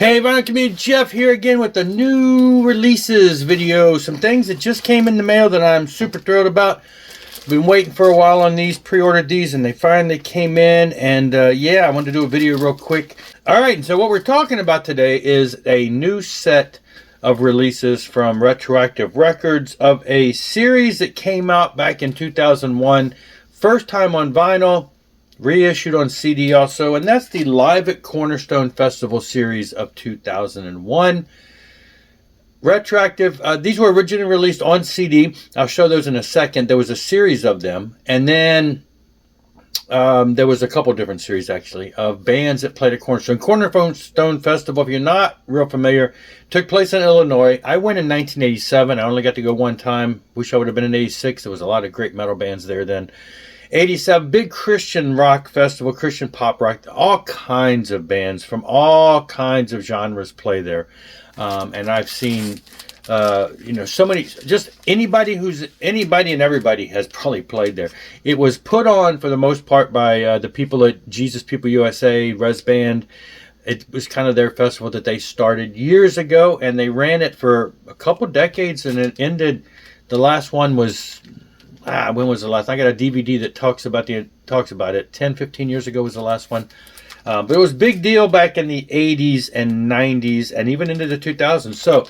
Hey everyone, MegaJeff here again with the new releases video. Some things that just came in the mail that I'm super thrilled about. Been waiting for a while on these, pre-ordered these, and they finally came in. And yeah, I wanted to do a video real quick. Alright, and so what we're talking about today is a new set of releases from Retroactive Records of a series that came out back in 2001. First time on vinyl. Reissued on CD also, and that's the Live at Cornerstone Festival series of 2001. Retroactive, these were originally released on CD. I'll show those in a second. There was a series of them, and then there was a couple different series actually of bands that played at Cornerstone. Cornerstone Festival, if you're not real familiar, took place in Illinois. I went in 1987. I only got to go one time. Wish I would have been in 86. There was a lot of great metal bands there then. 87, big Christian rock festival, Christian pop rock, all kinds of bands from all kinds of genres play there. And I've seen, so many, just anybody and everybody has probably played there. It was put on for the most part by the people at Jesus People USA, Res Band. It was kind of their festival that they started years ago, and they ran it for a couple decades, and it ended, the last one was... when was the last? I got a DVD that talks about it. 10, 15 years ago was the last one. But it was a big deal back in the 80s and 90s and even into the 2000s. So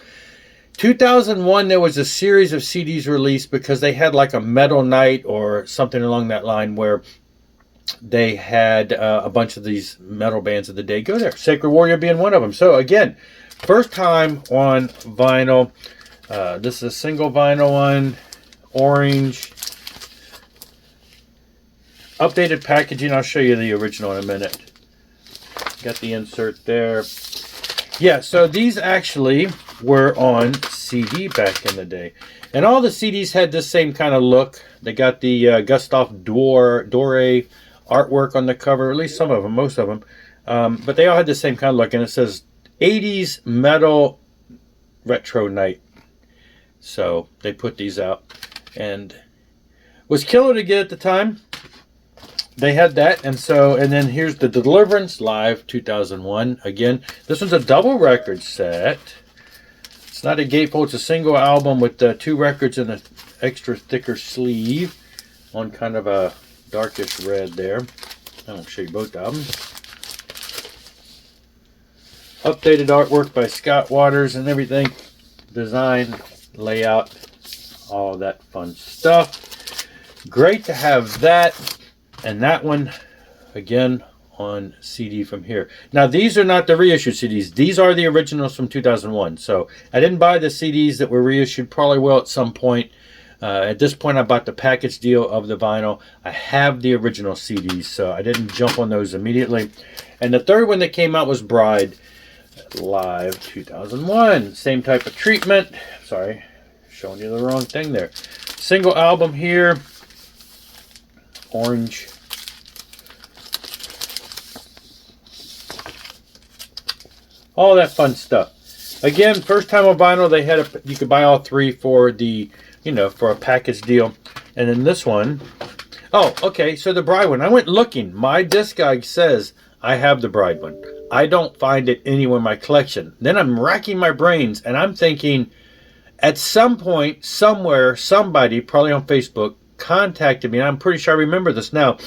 2001, there was a series of CDs released because they had like a metal night or something along that line where they had a bunch of these metal bands of the day go there. Sacred Warrior being one of them. So again, first time on vinyl. This is a single vinyl one. Orange. Updated packaging. I'll show you the original in a minute. Got the insert there. Yeah, so these actually were on CD back in the day. And all the CDs had this same kind of look. They got the Gustave Doré artwork on the cover. At least some of them, most of them. But they all had the same kind of look. And it says 80s Metal Retro Night. So they put these out. And was killer to get at the time. They had that, and then here's the Deliverance Live 2001. Again, this one's a double record set. It's not a gatefold, it's a single album with 2 records and an extra thicker sleeve on kind of a darkish red there. I won't show you both albums. Updated artwork by Scott Waters and everything. Design, layout, all that fun stuff. Great to have that. And that one, again, on CD from here. Now, these are not the reissued CDs. These are the originals from 2001. So, I didn't buy the CDs that were reissued. Probably will at some point. At this point, I bought the package deal of the vinyl. I have the original CDs, so I didn't jump on those immediately. And the third one that came out was Bride Live 2001. Same type of treatment. Sorry, showing you the wrong thing there. Single album here. Orange. All that fun stuff. Again, first time on vinyl, they had you could buy all 3 for the, for a package deal. And then this one, oh, okay, so the Bride one. I went looking. My disc guy says I have the Bride one. I don't find it anywhere in my collection. Then I'm racking my brains, and I'm thinking, at some point, somewhere, somebody, probably on Facebook, contacted me, and I'm pretty sure I remember this now,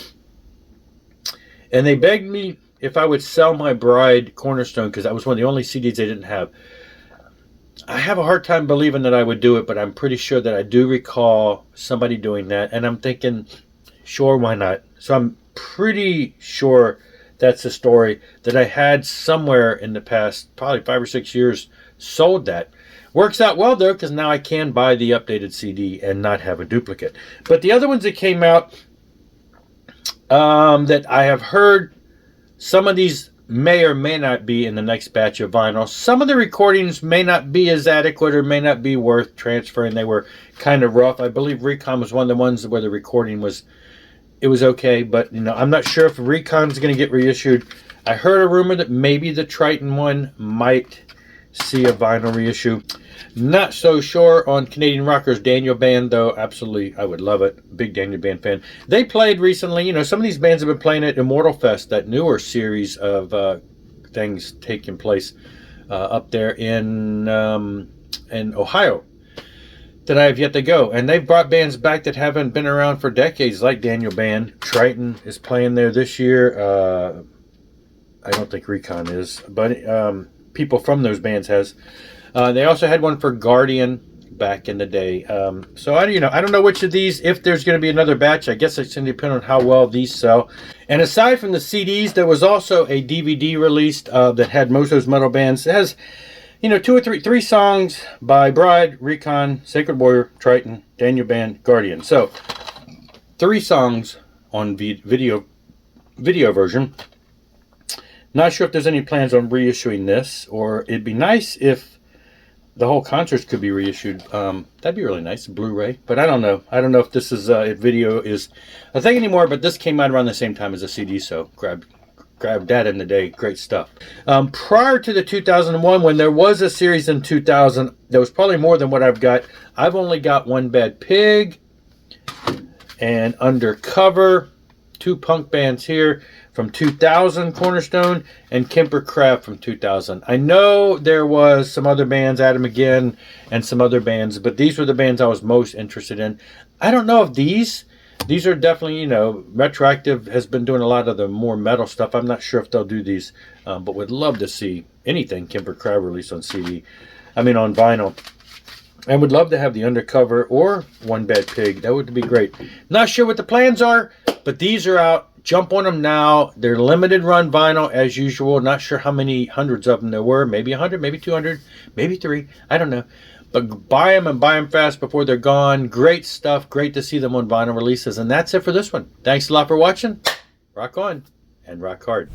and they begged me if I would sell my Bride Cornerstone because that was one of the only CDs they didn't have. I have a hard time believing that I would do it, but I'm pretty sure that I do recall somebody doing that, and I'm thinking, sure, why not? So I'm pretty sure that's a story that I had somewhere in the past, probably 5 or 6 years, sold that. Works out well, though, because now I can buy the updated CD and not have a duplicate. But the other ones that came out that I have heard, some of these may or may not be in the next batch of vinyl. Some of the recordings may not be as adequate or may not be worth transferring. They were kind of rough. I believe Recon was one of the ones where the recording was, it was okay. But, I'm not sure if Recon is going to get reissued. I heard a rumor that maybe the Triton one might see a vinyl reissue. Not so sure on Canadian Rockers Daniel Band, though. Absolutely, I would love it. Big Daniel Band fan. They played recently. Some of these bands have been playing at Immortal Fest, that newer series of things taking place up there in Ohio that I have yet to go. And they've brought bands back that haven't been around for decades, like Daniel Band. Triton is playing there this year. I don't think Recon is, but people from those bands has. They also had one for Guardian back in the day. So I don't know which of these, if there's going to be another batch. I guess it's going to depend on how well these sell. And aside from the CDs, there was also a DVD released that had most of those metal bands. It has, two or three songs by Bride, Recon, Sacred Warrior, Triton, Daniel Band, Guardian. So 3 songs on video version. Not sure if there's any plans on reissuing this, or it'd be nice if the whole concerts could be reissued. That'd be really nice, Blu-ray. But I don't know. I don't know if this is if video is a thing anymore. But this came out around the same time as a CD, so grab that in the day. Great stuff. Prior to the 2001, when there was a series in 2000, there was probably more than what I've got. I've only got One Bad Pig and Undercover, 2 punk bands here from 2000, Cornerstone, and Kemper Crab from 2000. I know there was some other bands, Adam Again, and some other bands, but these were the bands I was most interested in. I don't know if these are definitely, Retroactive has been doing a lot of the more metal stuff. I'm not sure if they'll do these, but would love to see anything Kemper Crab released on on vinyl. And would love to have the Undercover or One Bad Pig. That would be great. Not sure what the plans are, but these are out. Jump on them now. They're limited run vinyl as usual. Not sure how many hundreds of them there were. Maybe 100, maybe 200, maybe 3. I don't know. But buy them and buy them fast before they're gone. Great stuff. Great to see them on vinyl releases. And that's it for this one. Thanks a lot for watching. Rock on and rock hard.